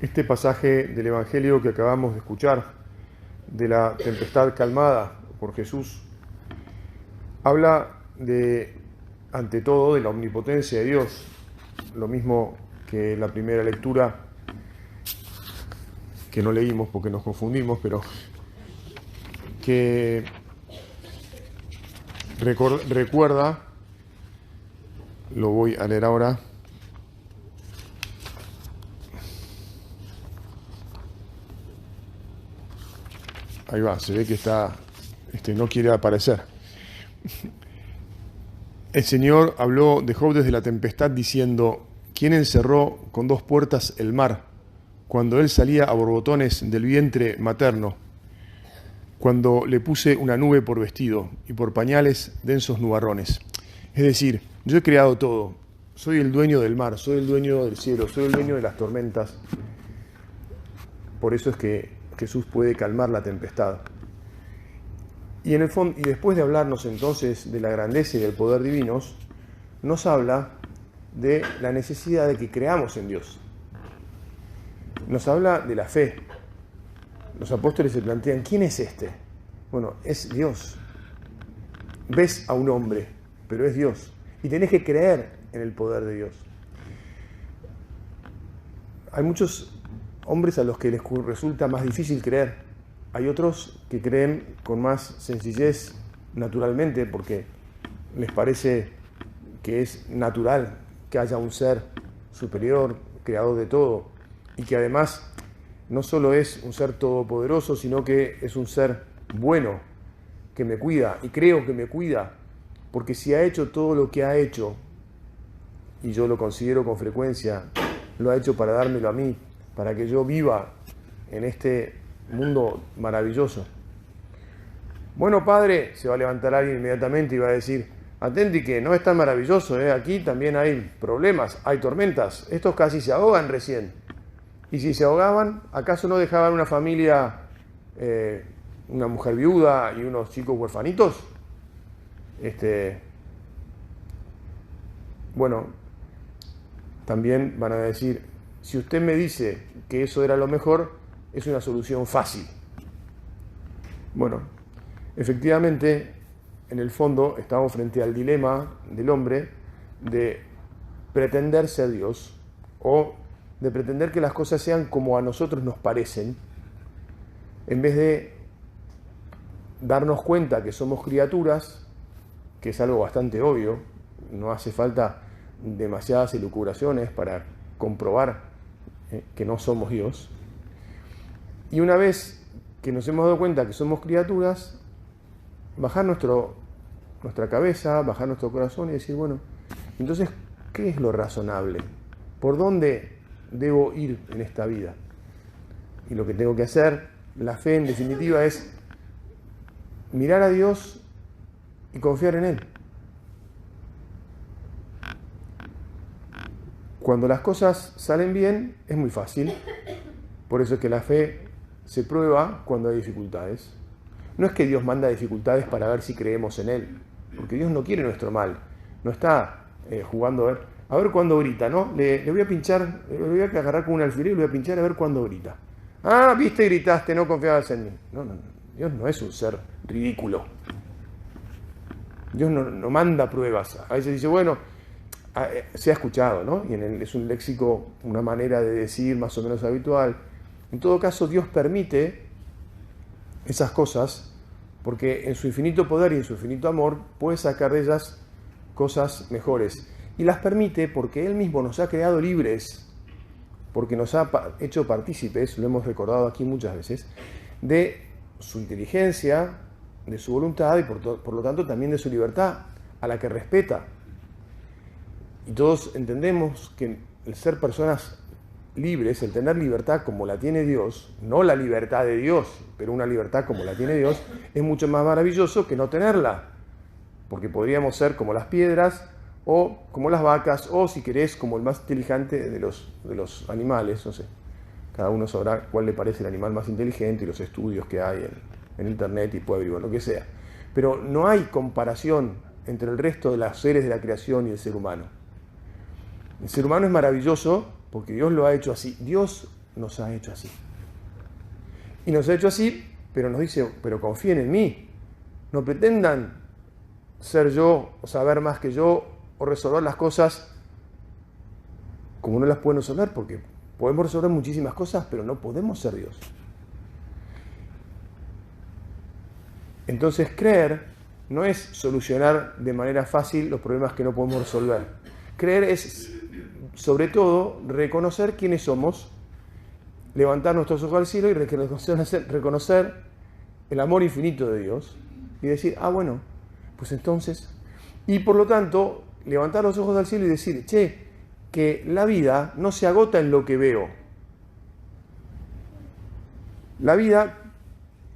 Este pasaje del Evangelio que acabamos de escuchar, de la tempestad calmada por Jesús, habla ante todo, de la omnipotencia de Dios, lo mismo que la primera lectura, que no leímos porque nos confundimos, pero que recuerda, lo voy a leer ahora, ahí va, se ve que está, no quiere aparecer. El Señor habló de Job desde la tempestad diciendo: ¿quién encerró con 2 puertas el mar, cuando él salía a borbotones del vientre materno? Cuando le puse una nube por vestido y por pañales densos nubarrones. Es decir, yo he creado todo. Soy el dueño del mar, soy el dueño del cielo, soy el dueño de las tormentas. Por eso es que Jesús puede calmar la tempestad. Y en el fondo, y después de hablarnos entonces de la grandeza y del poder divinos, nos habla de la necesidad de que creamos en Dios. Nos habla de la fe. Los apóstoles se plantean: ¿quién es este? Bueno, es Dios. Ves a un hombre, pero es Dios. Y tenés que creer en el poder de Dios. Hay muchos hombres a los que les resulta más difícil creer. Hay otros que creen con más sencillez naturalmente, porque les parece que es natural que haya un ser superior, creador de todo, y que además no solo es un ser todopoderoso, sino que es un ser bueno, que me cuida, y creo que me cuida, porque si ha hecho todo lo que ha hecho, y yo lo considero con frecuencia, lo ha hecho para dármelo a mí, para que yo viva en este mundo maravilloso. Bueno, padre, se va a levantar alguien inmediatamente y va a decir: atenti que no es tan maravilloso, aquí también hay problemas, hay tormentas, estos casi se ahogan recién. Y si se ahogaban, ¿acaso no dejaban una familia, una mujer viuda y unos chicos huerfanitos? Bueno, también van a decir: si usted me dice que eso era lo mejor, es una solución fácil. Bueno, efectivamente, en el fondo estamos frente al dilema del hombre de pretender ser Dios, o de pretender que las cosas sean como a nosotros nos parecen, en vez de darnos cuenta que somos criaturas, que es algo bastante obvio. No hace falta demasiadas elucubraciones para comprobar que no somos Dios. Y una vez que nos hemos dado cuenta que somos criaturas, bajar nuestra cabeza, bajar nuestro corazón y decir: bueno, entonces, ¿qué es lo razonable? ¿Por dónde debo ir en esta vida? Y lo que tengo que hacer, la fe en definitiva, es mirar a Dios y confiar en Él. Cuando las cosas salen bien, es muy fácil. Por eso es que la fe se prueba cuando hay dificultades. No es que Dios manda dificultades para ver si creemos en Él, porque Dios no quiere nuestro mal. No está jugando a ver cuándo grita, ¿no? Le voy a pinchar, le voy a agarrar con un alfiler y le voy a pinchar a ver cuándo grita. Ah, viste, gritaste, no confiabas en mí. No, Dios no es un ser ridículo. Dios no manda pruebas. A veces dice: bueno, se ha escuchado, ¿no? Y es un léxico, una manera de decir más o menos habitual. En todo caso, Dios permite esas cosas porque en su infinito poder y en su infinito amor puede sacar de ellas cosas mejores. Y las permite porque Él mismo nos ha creado libres, porque nos ha hecho partícipes, lo hemos recordado aquí muchas veces, de su inteligencia, de su voluntad y por lo tanto también de su libertad, a la que respeta. Y todos entendemos que el ser personas libres, el tener libertad como la tiene Dios, no la libertad de Dios, pero una libertad como la tiene Dios, es mucho más maravilloso que no tenerla, porque podríamos ser como las piedras, o como las vacas, o si querés, como el más inteligente de los animales, no sé. Cada uno sabrá cuál le parece el animal más inteligente y los estudios que hay en internet y puede averiguar lo que sea. Pero no hay comparación entre el resto de los seres de la creación y el ser humano. El ser humano es maravilloso porque Dios lo ha hecho así. Dios nos ha hecho así. Y nos ha hecho así, pero nos dice, pero confíen en mí. No pretendan ser yo, o saber más que yo, o resolver las cosas como no las pueden resolver, porque podemos resolver muchísimas cosas, pero no podemos ser Dios. Entonces, creer no es solucionar de manera fácil los problemas que no podemos resolver. Creer es, sobre todo, reconocer quiénes somos, levantar nuestros ojos al cielo y reconocer el amor infinito de Dios y decir, bueno, pues entonces, y por lo tanto, levantar los ojos al cielo y decir, que la vida no se agota en lo que veo. La vida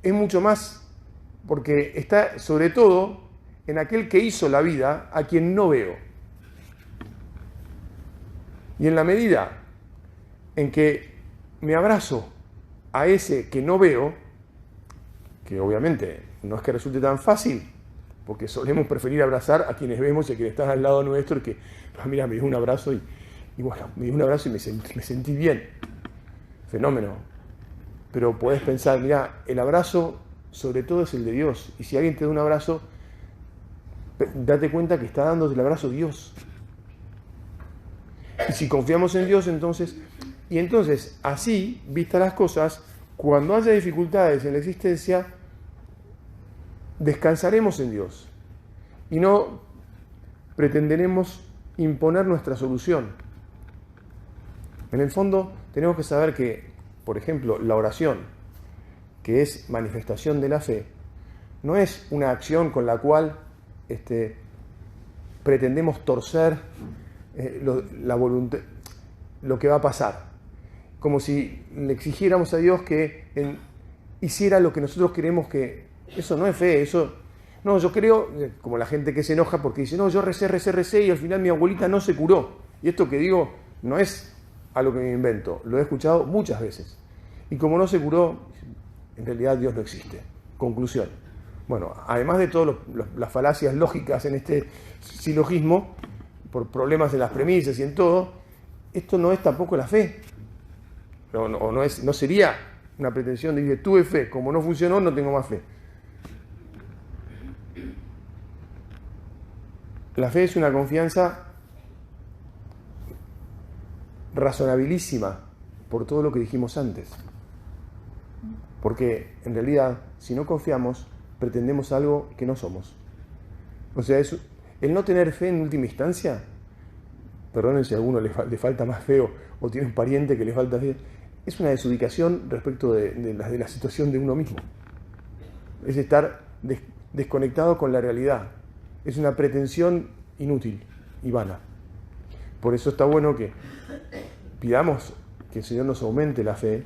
es mucho más, porque está sobre todo en aquel que hizo la vida, a quien no veo. Y en la medida en que me abrazo a ese que no veo, que obviamente no es que resulte tan fácil, porque solemos preferir abrazar a quienes vemos y a quienes están al lado nuestro, y que, mira, me dio un abrazo y bueno, me dio un abrazo y me sentí bien. Fenómeno. Pero podés pensar, mira, el abrazo sobre todo es el de Dios. Y si alguien te da un abrazo, date cuenta que está dándote el abrazo Dios. Y si confiamos en Dios, entonces así, vistas las cosas, cuando haya dificultades en la existencia, descansaremos en Dios. Y no pretenderemos imponer nuestra solución. En el fondo, tenemos que saber que, por ejemplo, la oración, que es manifestación de la fe, no es una acción con la cual pretendemos torcer la voluntad, lo que va a pasar. Como si le exigiéramos a Dios que hiciera lo que nosotros queremos que... Eso no es fe, eso... No, yo creo, como la gente que se enoja porque dice, no, yo recé y al final mi abuelita no se curó. Y esto que digo no es algo que me invento, lo he escuchado muchas veces. Y como no se curó, en realidad Dios no existe. Conclusión. Bueno, además de todas las falacias lógicas en este silogismo, por problemas en las premisas y en todo, esto no es tampoco la fe. No sería una pretensión de decir, tuve fe, como no funcionó, no tengo más fe. La fe es una confianza razonabilísima por todo lo que dijimos antes. Porque en realidad, si no confiamos, pretendemos algo que no somos. O sea, el no tener fe en última instancia, perdonen si a alguno le falta más fe o tiene un pariente que le falta fe, es una desubicación respecto de la situación de uno mismo. Es estar desconectado con la realidad. Es una pretensión inútil y vana. Por eso está bueno que pidamos que el Señor nos aumente la fe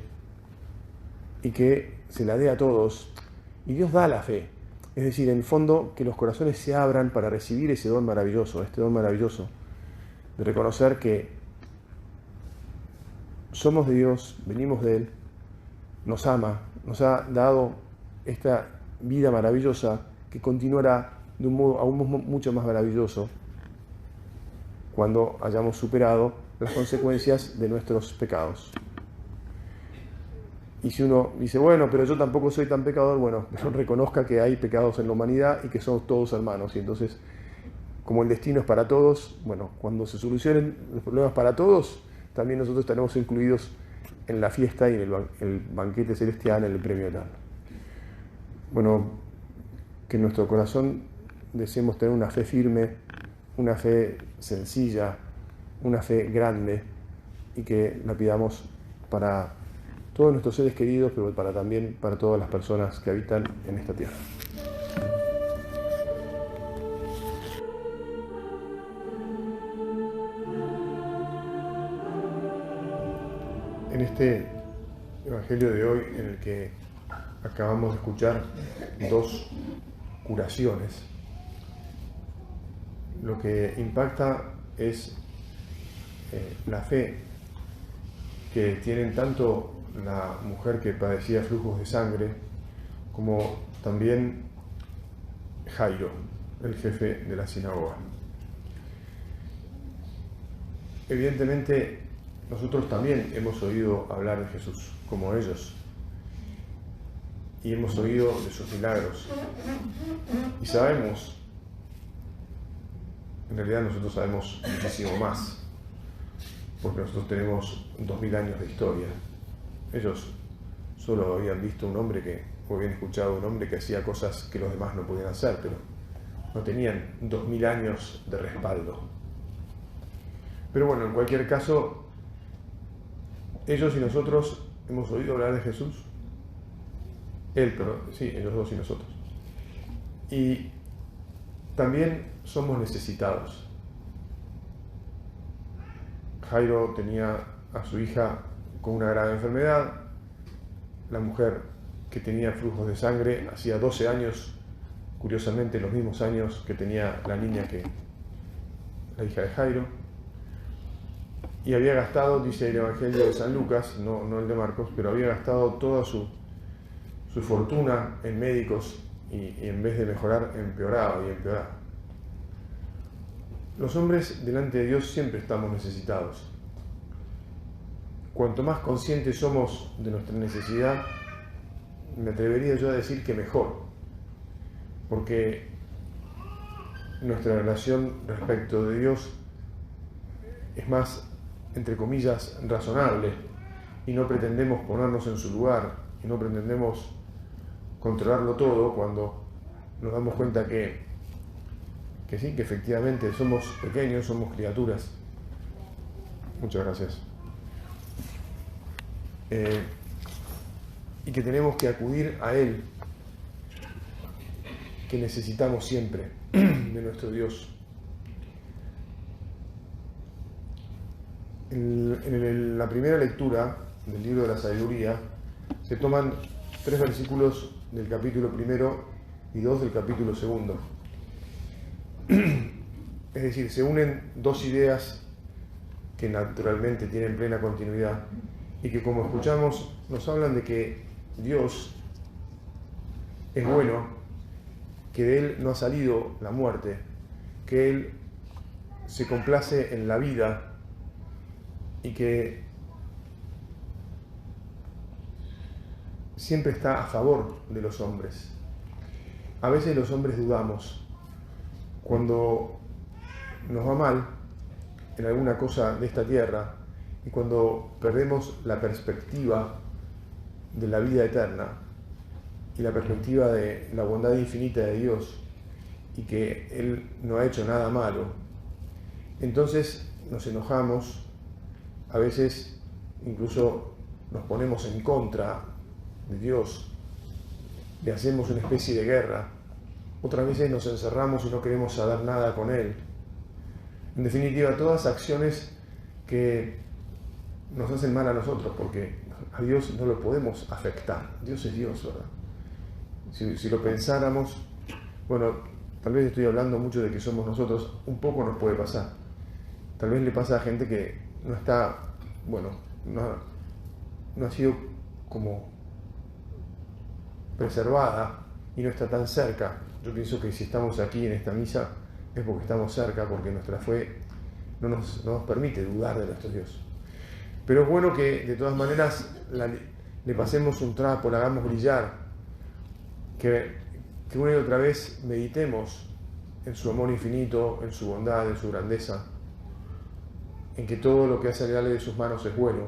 y que se la dé a todos. Y Dios da la fe. Es decir, en el fondo, que los corazones se abran para recibir ese don maravilloso, este don maravilloso de reconocer que somos de Dios, venimos de Él, nos ama, nos ha dado esta vida maravillosa que continuará de un modo aún mucho más maravilloso cuando hayamos superado las consecuencias de nuestros pecados. Y si uno dice, bueno, pero yo tampoco soy tan pecador, bueno, pero reconozca que hay pecados en la humanidad y que somos todos hermanos. Y entonces, como el destino es para todos, bueno, cuando se solucionen los problemas para todos, también nosotros estaremos incluidos en la fiesta y en el banquete celestial, en el premio eterno. Bueno, que en nuestro corazón deseemos tener una fe firme, una fe sencilla, una fe grande, y que la pidamos para todos nuestros seres queridos, pero también para todas las personas que habitan en esta tierra. En este Evangelio de hoy, en el que acabamos de escuchar 2 curaciones, lo que impacta es la fe que tienen tanto la mujer que padecía flujos de sangre como también Jairo, el jefe de la sinagoga. Evidentemente, nosotros también hemos oído hablar de Jesús, como ellos, y hemos oído de sus milagros, y sabemos, en realidad nosotros sabemos muchísimo más, porque nosotros tenemos 2000 años de historia. Ellos solo habían visto un hombre o habían escuchado un hombre que hacía cosas que los demás no podían hacer, pero no tenían 2000 años de respaldo. Pero bueno, en cualquier caso, ellos y nosotros hemos oído hablar de Jesús. Ellos dos y nosotros. Y también somos necesitados. Jairo tenía a su hija con una grave enfermedad. La mujer que tenía flujos de sangre hacía 12 años, curiosamente los mismos años que tenía la niña, la hija de Jairo. Y había gastado, dice el Evangelio de San Lucas, no el de Marcos, pero había gastado toda su fortuna en médicos y en vez de mejorar empeoraba y empeoraba. Los hombres delante de Dios siempre estamos necesitados. Cuanto más conscientes somos de nuestra necesidad, me atrevería yo a decir que mejor, porque nuestra relación respecto de Dios es más, entre comillas, razonable, y no pretendemos ponernos en su lugar, y no pretendemos controlarlo todo cuando nos damos cuenta que sí, que efectivamente somos pequeños, somos criaturas. Muchas gracias. Y que tenemos que acudir a Él, que necesitamos siempre de nuestro Dios. En la primera lectura del libro de la sabiduría se toman 3 versículos del capítulo primero y 2 del capítulo segundo. Es decir, se unen 2 ideas que naturalmente tienen plena continuidad y que, como escuchamos, nos hablan de que Dios es bueno, que de Él no ha salido la muerte, que Él se complace en la vida y que siempre está a favor de los hombres. A veces los hombres dudamos. Cuando nos va mal en alguna cosa de esta tierra y cuando perdemos la perspectiva de la vida eterna y la perspectiva de la bondad infinita de Dios y que Él no ha hecho nada malo, entonces nos enojamos, a veces incluso nos ponemos en contra de Dios, le hacemos una especie de guerra, otras veces nos encerramos y no queremos saber nada con Él. En definitiva, todas acciones que nos hacen mal a nosotros, porque a Dios no lo podemos afectar. Dios es Dios, ¿verdad? Si lo pensáramos, bueno, tal vez estoy hablando mucho de que somos nosotros, un poco nos puede pasar. Tal vez le pasa a gente que no está, no ha sido como preservada y no está tan cerca. Yo pienso que si estamos aquí en esta misa es porque estamos cerca, porque nuestra fe no nos permite dudar de nuestro Dios. Pero es bueno que de todas maneras le pasemos un trapo, la hagamos brillar, que una y otra vez meditemos en su amor infinito, en su bondad, en su grandeza, en que todo lo que sale de sus manos es bueno,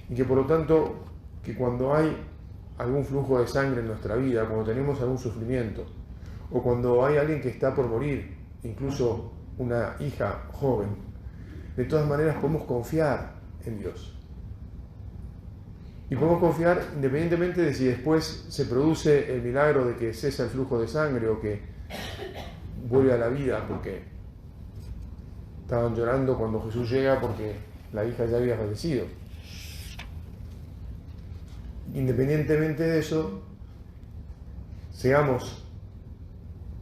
y que por lo tanto, que cuando hay algún flujo de sangre en nuestra vida, cuando tenemos algún sufrimiento, o cuando hay alguien que está por morir, incluso una hija joven, de todas maneras podemos confiar en Dios. Y podemos confiar independientemente de si después se produce el milagro de que cesa el flujo de sangre o que vuelve a la vida, porque estaban llorando cuando Jesús llega porque la hija ya había fallecido. Independientemente de eso, sigamos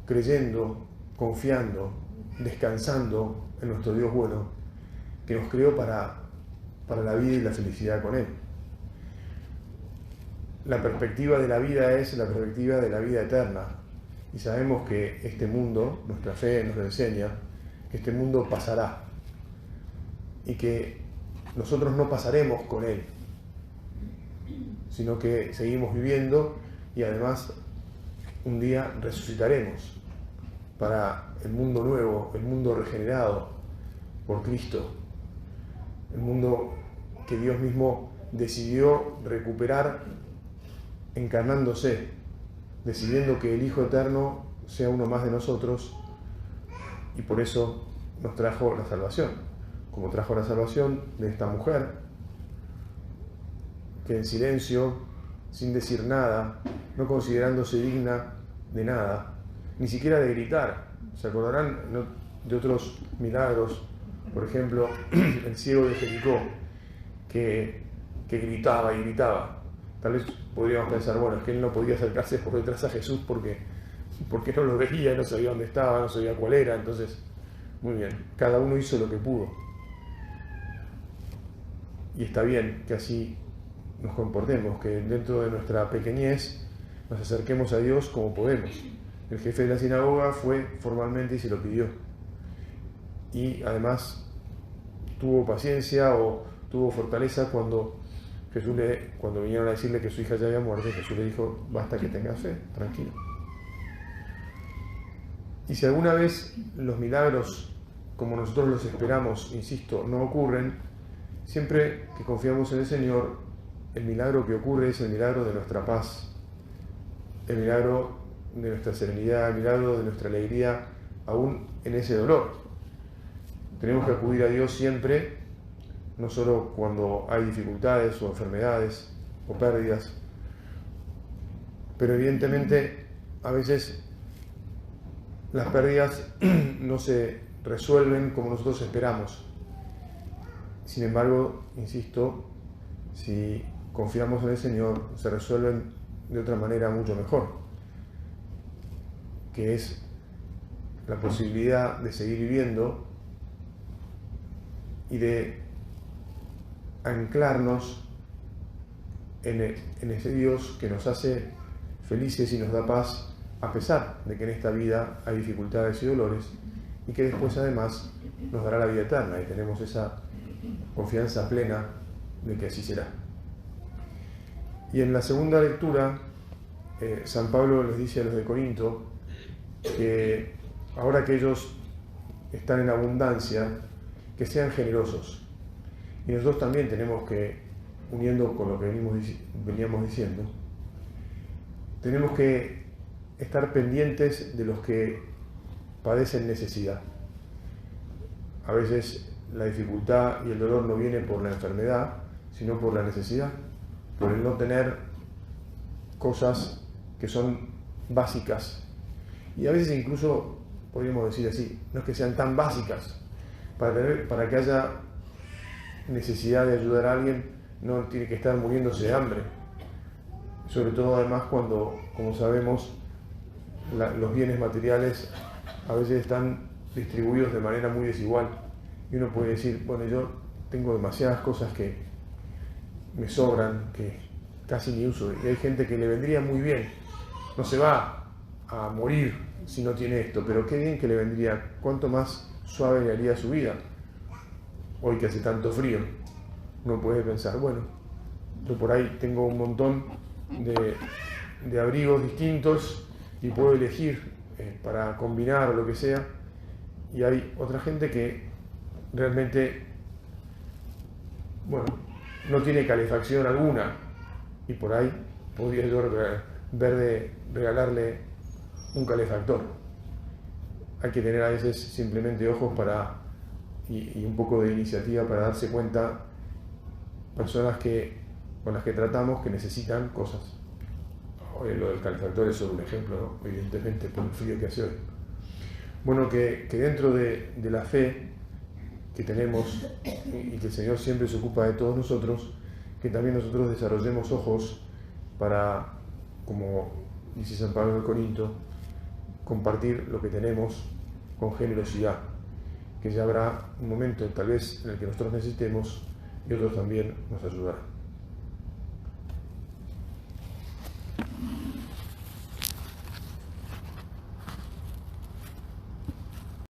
creyendo, confiando, descansando en nuestro Dios bueno, que nos creó para la vida y la felicidad con Él. La perspectiva de la vida es la perspectiva de la vida eterna. Y sabemos que este mundo, nuestra fe nos lo enseña, que este mundo pasará. Y que nosotros no pasaremos con Él, sino que seguimos viviendo y además un día resucitaremos para el mundo nuevo, el mundo regenerado por Cristo, el mundo que Dios mismo decidió recuperar encarnándose, decidiendo que el Hijo Eterno sea uno más de nosotros, y por eso nos trajo la salvación, como trajo la salvación de esta mujer que en silencio, sin decir nada, no considerándose digna de nada, ni siquiera de gritar. ¿Se acordarán de otros milagros? Por ejemplo, el ciego de Jericó, que gritaba y gritaba. Tal vez podríamos pensar, bueno, es que él no podía acercarse por detrás a Jesús porque no lo veía, no sabía dónde estaba, no sabía cuál era. Entonces, muy bien, cada uno hizo lo que pudo. Y está bien que así nos comportemos, que dentro de nuestra pequeñez nos acerquemos a Dios como podemos. El jefe de la sinagoga fue formalmente y se lo pidió. Y además tuvo paciencia o tuvo fortaleza cuando vinieron a decirle que su hija ya había muerto. Jesús le dijo: basta que tengas fe, tranquilo. Y si alguna vez los milagros como nosotros los esperamos, insisto, no ocurren, siempre que confiamos en el Señor, el milagro que ocurre es el milagro de nuestra paz, el milagro de nuestra serenidad, el milagro de nuestra alegría, aún en ese dolor. Tenemos que acudir a Dios siempre, no solo cuando hay dificultades o enfermedades o pérdidas, pero evidentemente a veces las pérdidas no se resuelven como nosotros esperamos. Sin embargo, insisto, si confiamos en el Señor, se resuelven de otra manera mucho mejor, que es la posibilidad de seguir viviendo y de anclarnos en ese Dios que nos hace felices y nos da paz, a pesar de que en esta vida hay dificultades y dolores, y que después además nos dará la vida eterna, y tenemos esa confianza plena de que así será. Y en la segunda lectura, San Pablo les dice a los de Corinto que ahora que ellos están en abundancia, que sean generosos. Y nosotros también tenemos que, uniendo con lo que veníamos diciendo, tenemos que estar pendientes de los que padecen necesidad. A veces la dificultad y el dolor no viene por la enfermedad, sino por la necesidad, por el no tener cosas que son básicas. Y a veces incluso, podríamos decir así, no es que sean tan básicas. Para que haya necesidad de ayudar a alguien, no tiene que estar muriéndose de hambre. Sobre todo además cuando, como sabemos, los bienes materiales a veces están distribuidos de manera muy desigual. Y uno puede decir, bueno, yo tengo demasiadas cosas que me sobran, que casi ni uso. Y hay gente que le vendría muy bien. No se va a morir si no tiene esto, pero qué bien que le vendría. Cuánto más suave le haría su vida. Hoy que hace tanto frío, uno puede pensar, bueno, yo por ahí tengo un montón de abrigos distintos y puedo elegir para combinar o lo que sea, y hay otra gente que realmente, bueno, no tiene calefacción alguna, y por ahí podría yo regalarle un calefactor. Hay que tener a veces simplemente ojos y un poco de iniciativa para darse cuenta, personas con las que tratamos que necesitan cosas. Hoy lo del calefactor es solo un ejemplo, ¿no? Evidentemente por el frío que hace hoy. Bueno, que dentro de la fe que tenemos y que el Señor siempre se ocupa de todos nosotros, que también nosotros desarrollemos ojos para, como dice San Pablo de Corinto, compartir lo que tenemos con generosidad, que ya habrá un momento tal vez en el que nosotros necesitemos y otros también nos ayudarán.